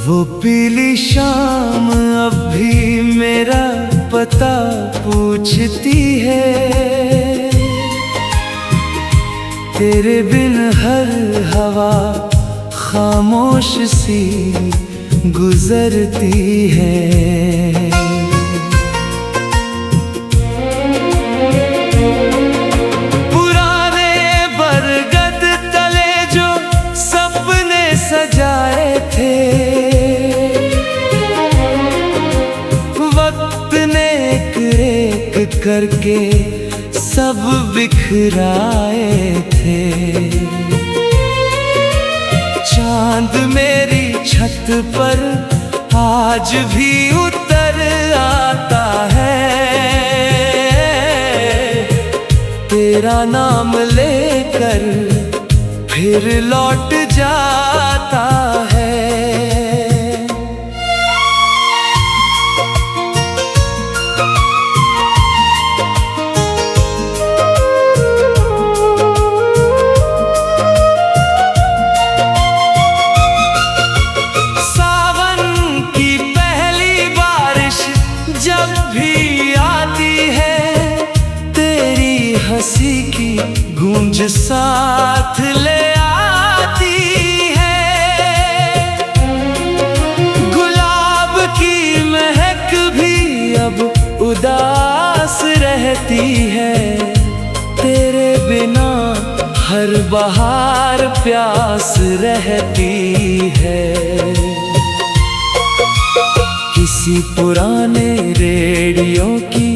वो पीली शाम अब भी मेरा पता पूछती है। तेरे बिन हर हवा खामोश सी गुजरती है। पुराने बरगद तले जो सपने सजाए थे, वक्त ने एक करके सब बिखराए थे। चांद मेरी छत पर आज भी उतर आता है, तेरा नाम लेकर फिर लौट जाता है। जब भी आती है तेरी हंसी की गूंज साथ ले आती है। गुलाब की महक भी अब उदास रहती है, तेरे बिना हर बहार प्यास रहती है। किसी पुराने रेडियो की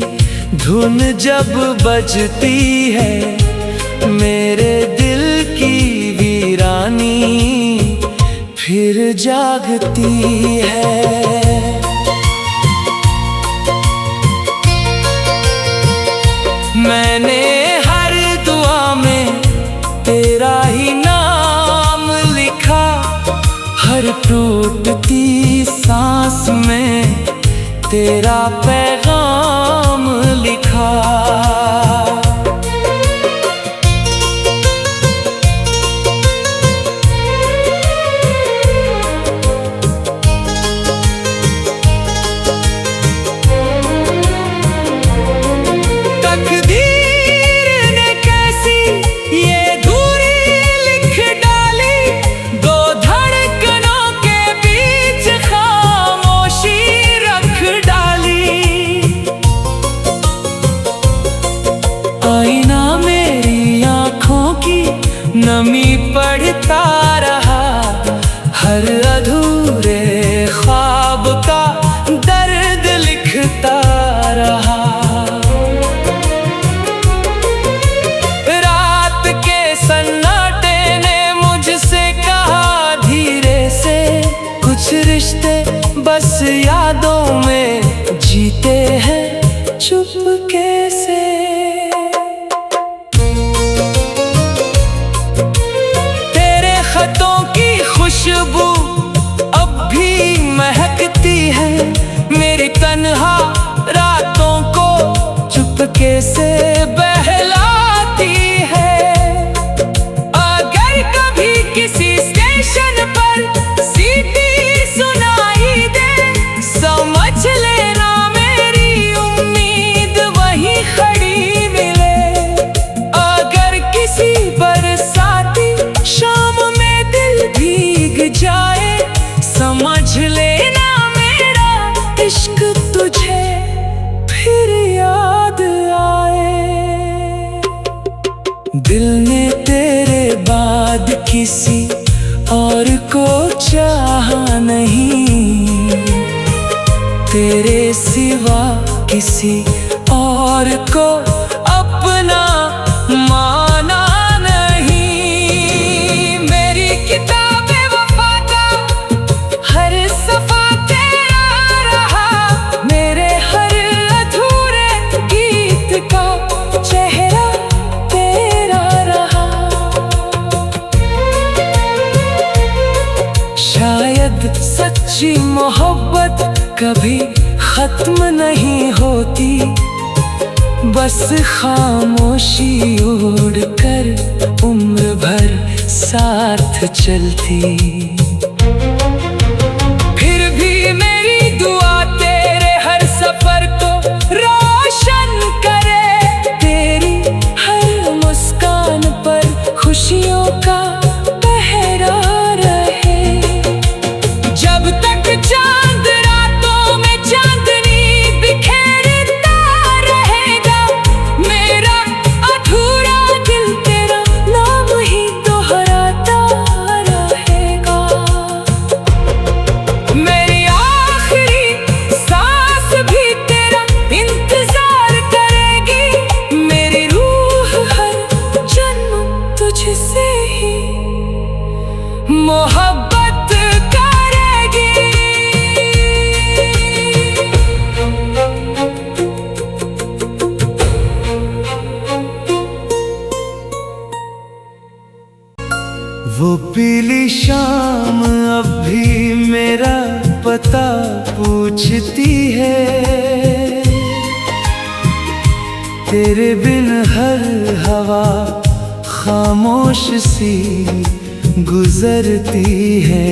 धुन जब बजती है, मेरे दिल की वीरानी फिर जागती है। मैंने हर दुआ में तेरा ही नाम लिखा, हर टूटती सांस में तेरा पैगाम लिखा। तकदीर ने कैसी ये दूरी लिख डाली, दो धड़कनों के बीच खामोशी रख डाली। आईना मेरी आँखों की नमी पढ़ता रहा, हर अधूरे ख्वाब का दर्द लिखता रहा। रात के सन्नाटे ने मुझसे कहा धीरे से, कुछ रिश्ते बस यादों में जीते हैं चुपके से। तेरे खतों की खुशबू अब भी महकती है, मेरी तन्हा रातों को चुपके से बहलाती है। अगर कभी किसी स्टेशन पर सीटी सुनाई दे, समझ लेना मेरी उम्मीद वहीं खड़ी मिले। अगर किसी बरसाती शाम में दिल भीग जाए, समझ लेना मेरा इश्क तुझे फिर याद आए। दिल ने तेरे बाद किसी और को चाहा नहीं, तेरे सिवा किसी और को अपना माना नहीं। मेरी किताबे वफा का हर सफा तेरा रहा, मेरे हर अधूरे गीत का चेहरा तेरा रहा। शायद सच्ची मोहब्बत कभी खत्म नहीं होती, बस खामोशी ओढ़कर उम्र भर साथ चलती। पूछती है। तेरे बिन हर हवा खामोश सी गुजरती है।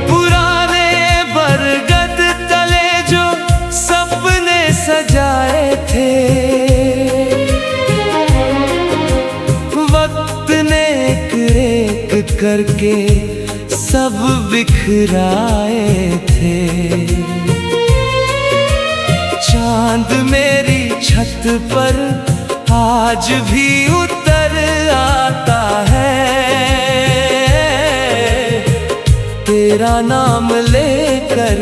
पुराने बरगद तले जो सपने सजाए थे, वक्त ने एक करके सब बिखराए थे। चांद मेरी छत पर आज भी उतर आता है, तेरा नाम लेकर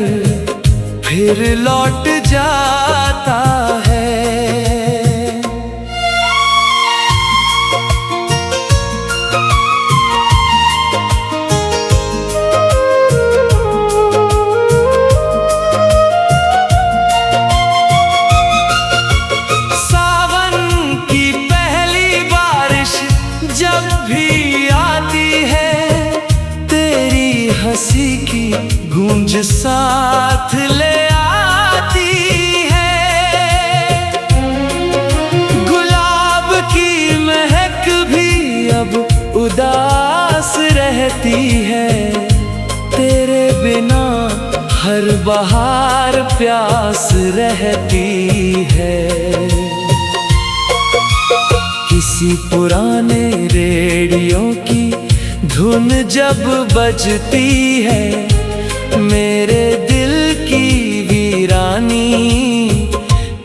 फिर लौट जाता है। जब भी आती है तेरी हंसी की गूंज साथ ले आती है। गुलाब की महक भी अब उदास रहती है, तेरे बिना हर बहार प्यास रहती है। किसी पुराने रेडियो की धुन जब बजती है, मेरे दिल की वीरानी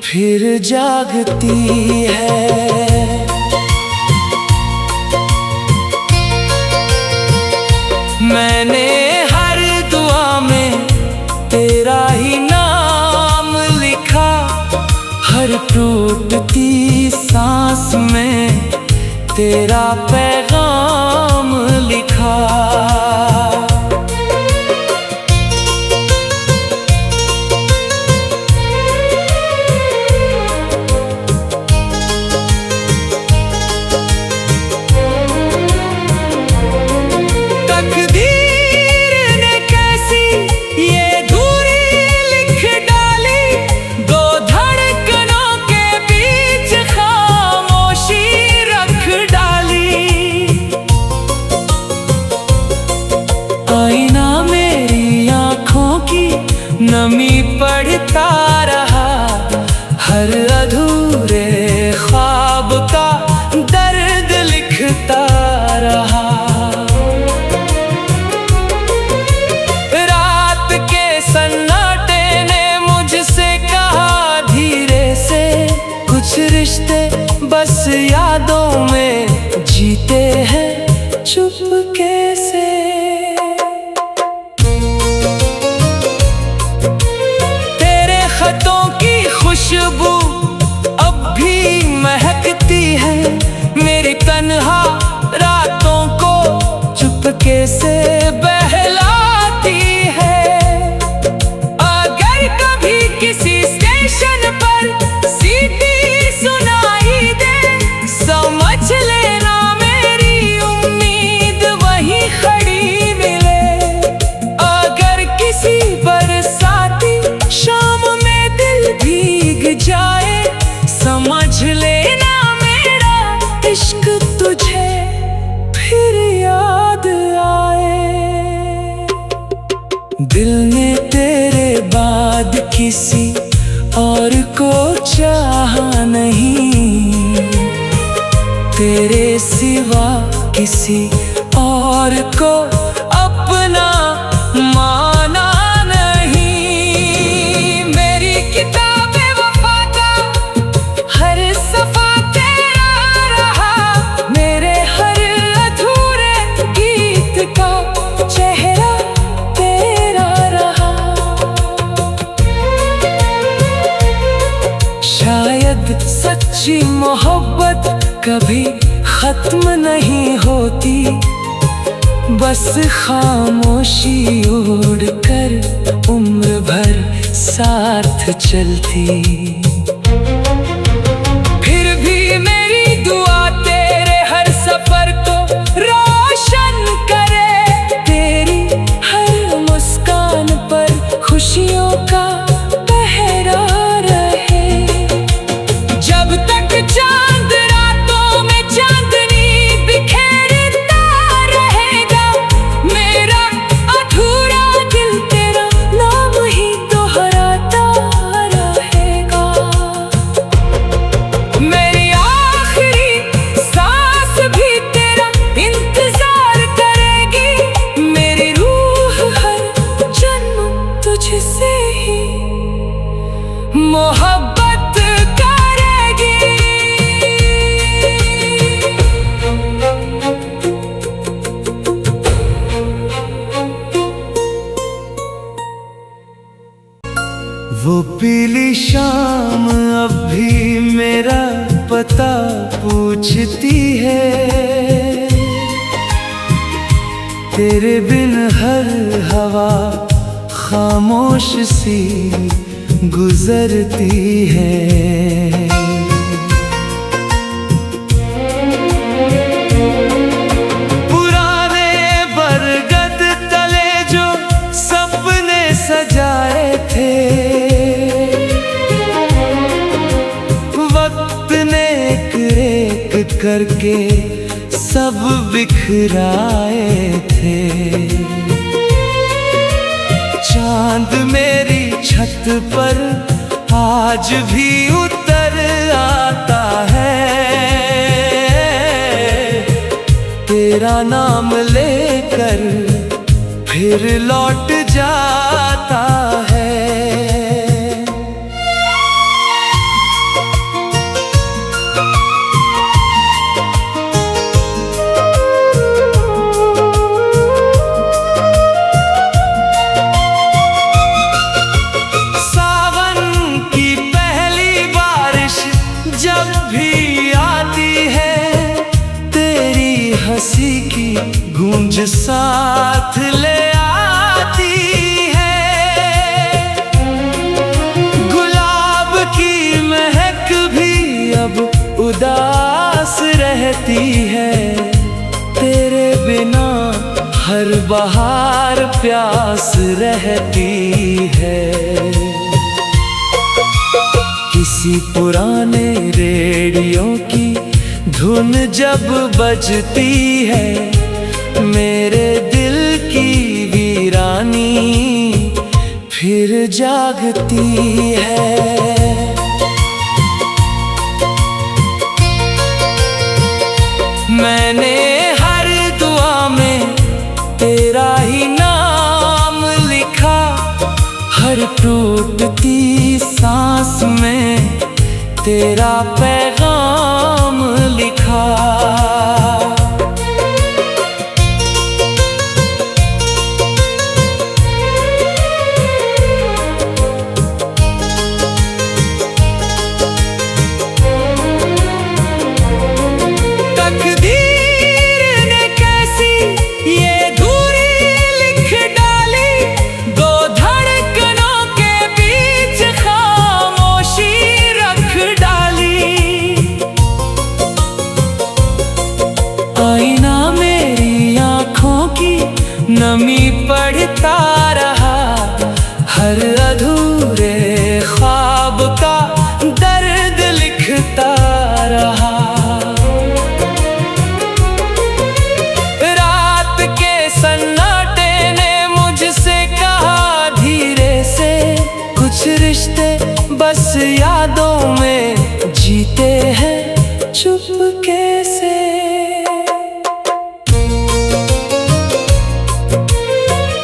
फिर जागती है। मैंने हर दुआ में तेरा ही नाम लिखा, हर टूटती सांस में तेरा पैगाम लिखा। तकदीर ने कैसी ये दूरी लिख डाली, दो धड़कनों के बीच खामोशी रख डाली। आईना मेरी आँखों की नमी पढ़ता रहा, हर अधूरे ख्वाब का दर्द लिखता रहा। रात के सन्नाटे ने मुझसे कहा धीरे से, कुछ रिश्ते बस यादों में जीते हैं चुपके से। तेरे खतों की खुशबू अब भी महकती है, मेरी तन्हा रातों को चुपके से बहलाती है। अगर कभी किसी स्टेशन पर सीटी सुनाई दे, समझ लेना मेरी उम्मीद वहीं खड़ी मिले। अगर किसी बरसाती शाम में दिल भीग जाए, समझ लेना मेरा इश्क तुझे फिर याद आए। दिल ने तेरे बाद किसी और को चाहा नहीं, तेरे सिवा किसी और को अपना माना नहीं। मेरी किताबे वफा का हर सफा तेरा रहा, मेरे हर अधूरे गीत का चेहरा तेरा रहा। शायद सच्ची मोहब्बत कभी खत्म नहीं होती, बस खामोशी ओढ़कर उम्र भर साथ चलती। फिर भी मेरी दुआ तेरे हर सफर को रोशन कर तेरे बिन हर हवा खामोश सी गुजरती है। पुराने बरगद तले जो सपने सजाए थे, वक्त ने एक करके सब बिखराए थे। चांद मेरी छत पर आज भी उतर आता है, तेरा नाम लेकर फिर लौट जाता है। हंसी की गूंज साथ ले आती है, गुलाब की महक भी अब उदास रहती है। तेरे बिना हर बहार प्यास रहती है। किसी पुराने रेडियो की धुन जब बजती है, मेरे दिल की वीरानी फिर जागती है। मैंने हर दुआ में तेरा ही नाम लिखा, हर टूटती सांस में तेरा पैगाम लिखा। तकदीर ने कैसी ये दूरी लिख डाली, दो धड़कनों के बीच खामोशी रख डाली। आईना मेरी आँखों की नमी पढ़ता रहा, हर अधूरे ख्वाब का दर्द लिखता रहा। रात के सन्नाटे ने मुझसे कहा धीरे से, कुछ रिश्ते बस यादों में जीते हैं चुपके से।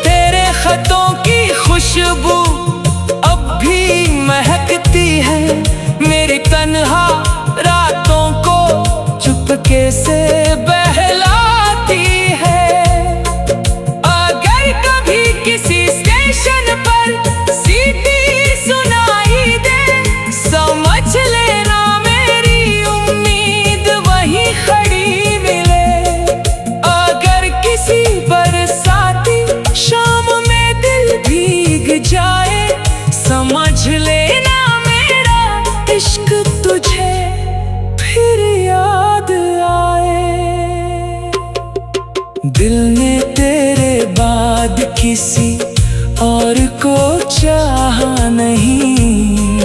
तेरे खतों की खुशबू अब भी महकती है, मेरी तन्हा रातों को चुपके से बहलाती है। अगर कभी किसी स्टेशन पर सीटी सुनाई दे, समझ लेना मेरी उम्मीद वहीं खड़ी मिले। अगर किसी बरसाती शाम में दिल भीग जाए, समझ लेना मेरा इश्क तुझे फिर याद आए। दिल ने तेरे बाद किसी और को चाहा नहीं,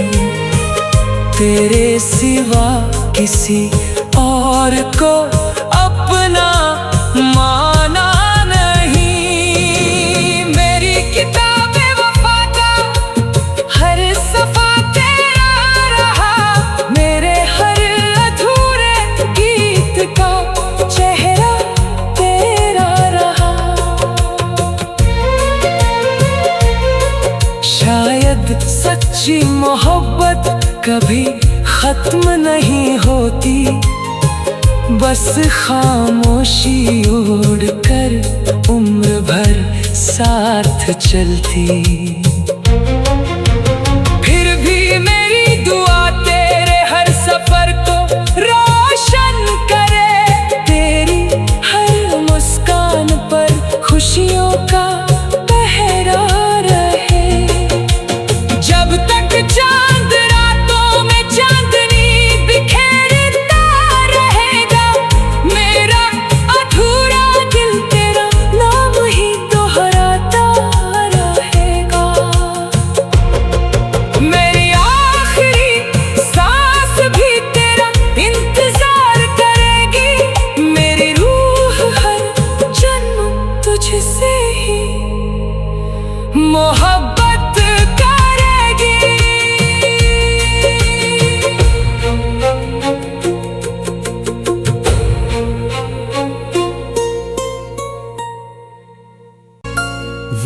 तेरे सिवा किसी और को अपना माना नहीं। मेरी किताबे वफा का हर सफा तेरा रहा, मेरे हर अधूरे गीत का चेहरा तेरा रहा। शायद सच्ची मोहब्बत कभी खत्म नहीं होती, बस खामोशी ओढ़कर उम्र भर साथ चलती। फिर भी मेरी दुआ तेरे हर सफर को रोशन करे, तेरी हर मुस्कान पर खुश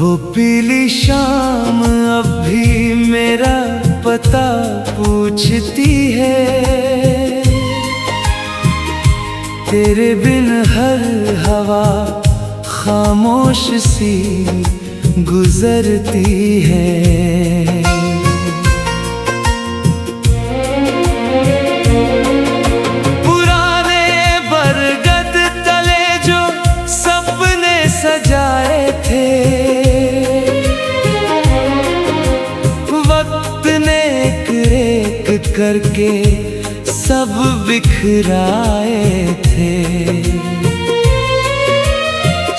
वो पीली शाम अब भी मेरा पता पूछती है। तेरे बिन हर हवा खामोश सी गुजरती है। पुराने बरगद तले जो सपने सजाए थे, वक्त ने एक करके सब बिखराए थे।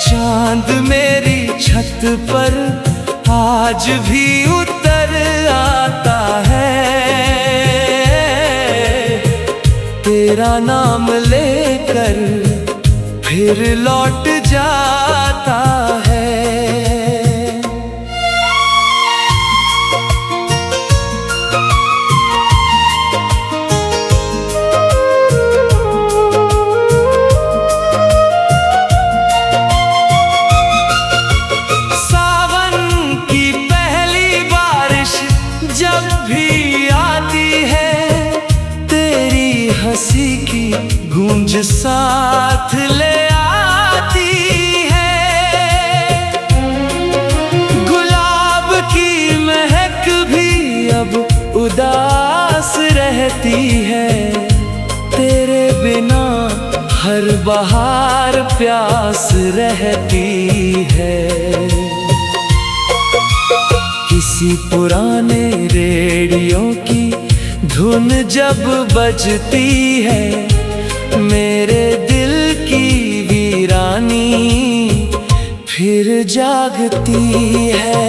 चांद मेरी छत पर आज भी उतर आता है, तेरा नाम लेकर फिर लौट जाता है। जब भी आती है तेरी हंसी की गूंज साथ ले आती है। गुलाब की महक भी अब उदास रहती है, तेरे बिना हर बहार प्यास रहती है। किसी पुराने रेडियो की धुन जब बजती है, मेरे दिल की वीरानी फिर जागती है।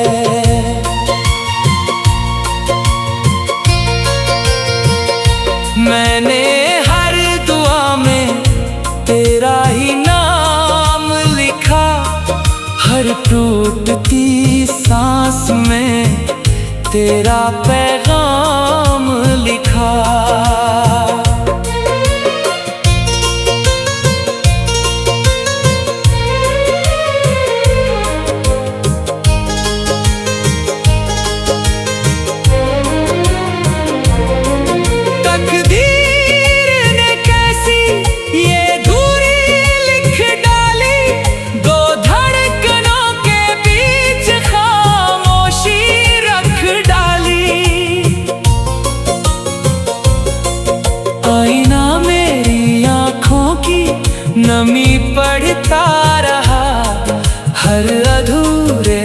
मैंने हर दुआ में तेरा ही नाम लिखा, हर टूटती सांस में तेरा पैगाम लिखा। तकदीर ने कैसी ये दूरी लिख डाली, दो धड़कनों के बीच खामोशी रख डाली। आईना मेरी आँखों की नमी पढ़ता रहा, हर अधूरे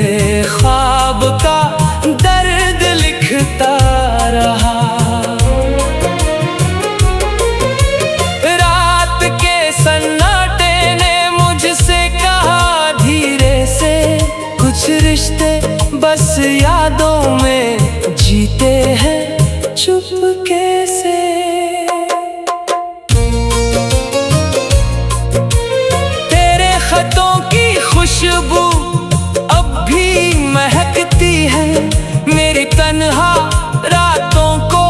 ख्वाब का दर्द लिखता रहा। रात के सन्नाटे ने मुझसे कहा धीरे से, कुछ रिश्ते बस यादों में जीते हैं चुपके से। तेरे खतों की खुशबू अब भी महकती है, मेरी तन्हा रातों को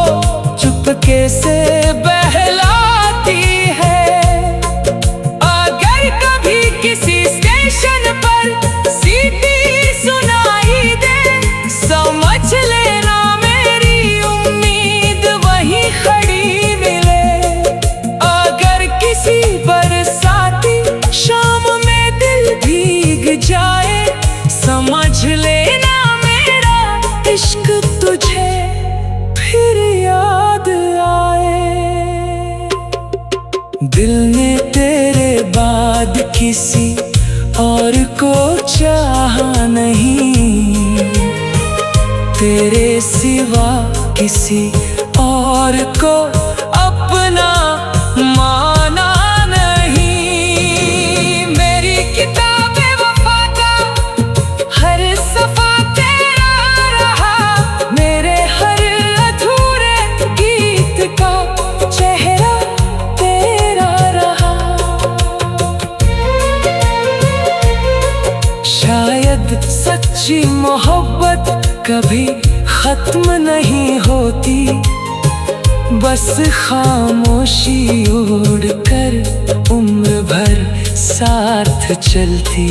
चुपके से बहलाती है। अगर कभी किसी स्टेशन पर सीटी सुनाई दे, समझ लेना मेरी उम्मीद वहीं खड़ी मिले। अगर किसी बरसाती शाम में दिल भीग जाए, समझ लेना मेरा इश्क तुझे फिर याद आए। दिल ने तेरे बाद किसी और को चाहा नहीं, तेरे सिवा किसी और को अपना माना नहीं। मेरी किताबे वफा का हर सफा तेरा रहा, मेरे हर अधूरे गीत का चेहरा तेरा रहा। शायद सच्ची मोहब्बत कभी खत्म नहीं होती, बस खामोशी ओढ़कर उम्र भर साथ चलती।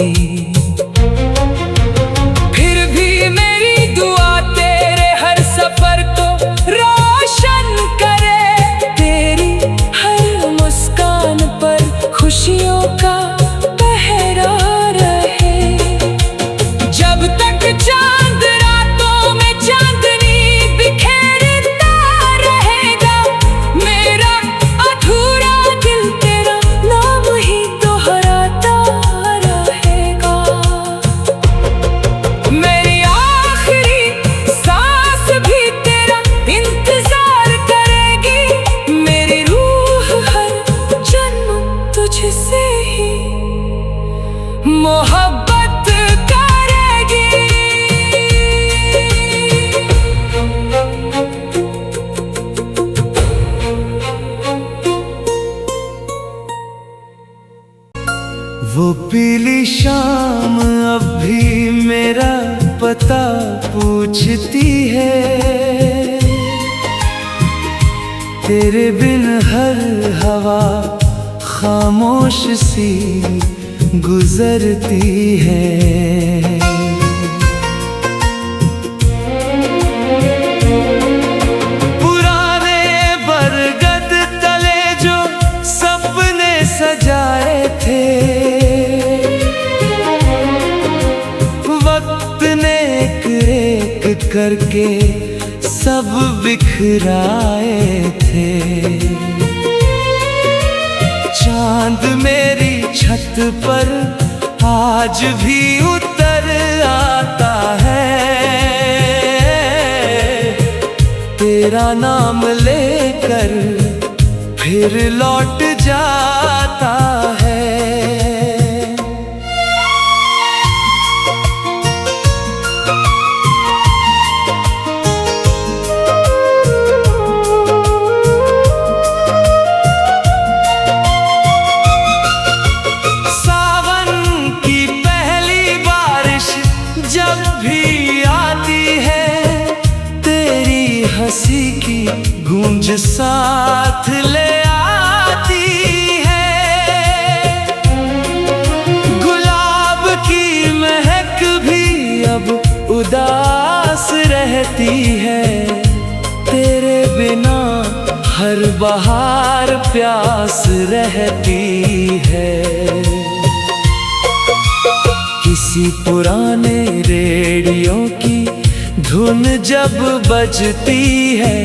मोहब्बत करेगी। वो पीली शाम अब भी मेरा पता पूछती है, तेरे बिन हर हवा खामोश सी गुजरती है। पुराने बरगद तले जो सपने सजाए थे, वक्त ने एक एक करके सब बिखराए थे। चांद मेरी छत पर आज भी उतर आता है, तेरा नाम लेकर फिर लौट जाता है। जब भी आती है तेरी हंसी की गूंज साथ ले आती है। गुलाब की महक भी अब उदास रहती है, तेरे बिना हर बहार प्यास रहती है। किसी पुराने रेडियो की धुन जब बजती है,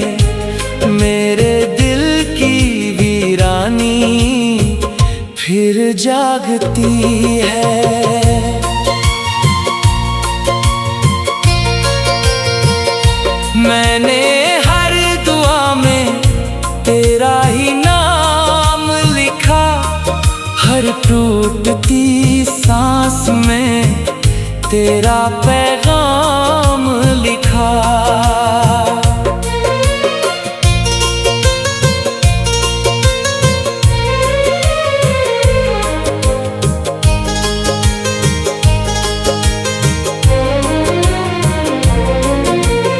मेरे दिल की वीरानी फिर जागती है। मैंने हर दुआ में तेरा ही नाम लिखा, हर टूटती सांस में तेरा पैगाम लिखा।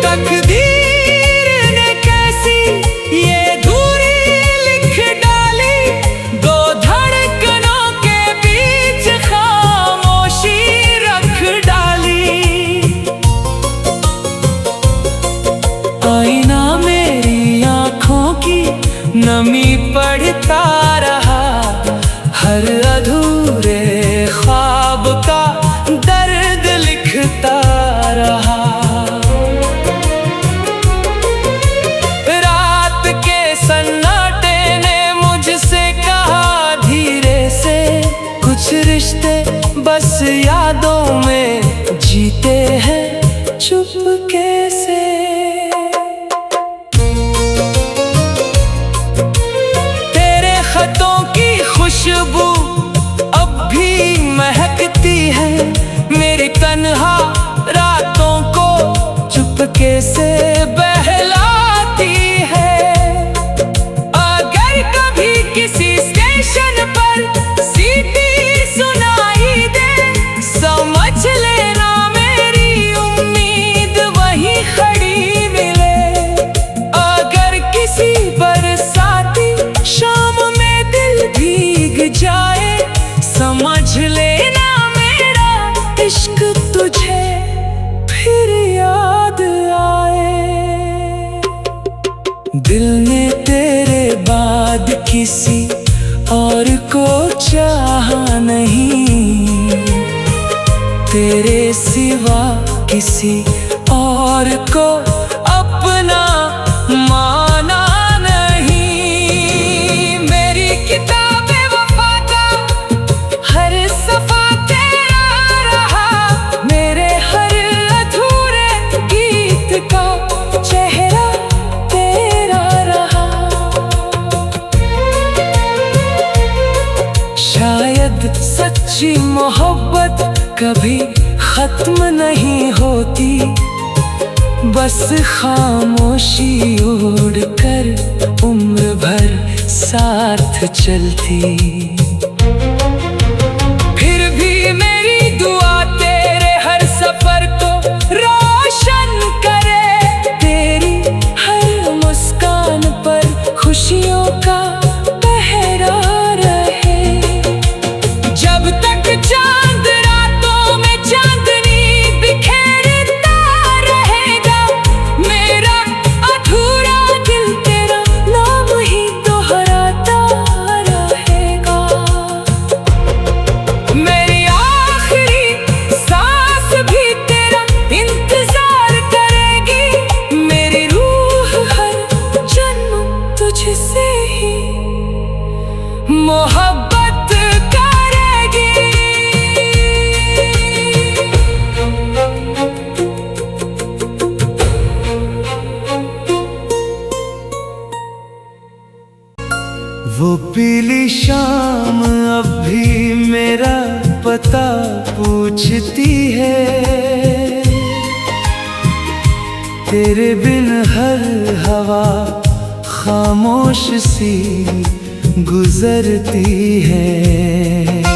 तकदीर ने कैसी ये दूरी लिख डाली, दो धड़कनों के बीच खामोशी रख डाली। आईना मेरी आँखों की नमी पढ़ता रहा, हर अधूरे ख्वाब का दर्द लिखता रहा। रात के सन्नाटे ने मुझसे कहा धीरे से, कुछ रिश्ते बस यादों में जीते हैं चुपके से। तेरे खतों की खुशबू अब भी महकती है, मेरी तन्हा रातों को चुपके से बहलाती है। अगर कभी किसी स्टेशन पर सीटी सुनाई दे, समझ लेना मेरी उम्मीद वहीं खड़ी मिले। अगर किसी बरसाती शाम में दिल भीग जाए, समझ लेना मेरा इश्क तुझे फिर याद आए। दिल ने तेरे बाद किसी और को चाहा नहीं, तेरे सिवा किसी और को अपना माना नहीं। मेरी किताबे वफा का हर सफा तेरा रहा, मेरे हर अधूरे गीत का चेहरा तेरा रहा। शायद सच्ची मोहब्बत कभी खत्म नहीं होती, बस खामोशी ओढ़ कर उम्र भर साथ चलती। फिर भी मेरी दुआ तेरे हर सफर को रोशन करे, तेरी हर मुस्कान पर खुशियों का पहरा रहे। जब तक चांद रातों में चांदनी बिखेरता रहेगा, मेरा अधूरा दिल तेरा नाम ही दोहराता रहेगा। मेरी आखिरी सांस भी तेरा इंतजार करेगी, मेरी रूह हर जन्म तुझसे ही मोहब्बत करेगी। वो पीली शाम अब भी मेरा पता पूछती है, तेरे बिन हर हवा खामोश सी गुजरती है।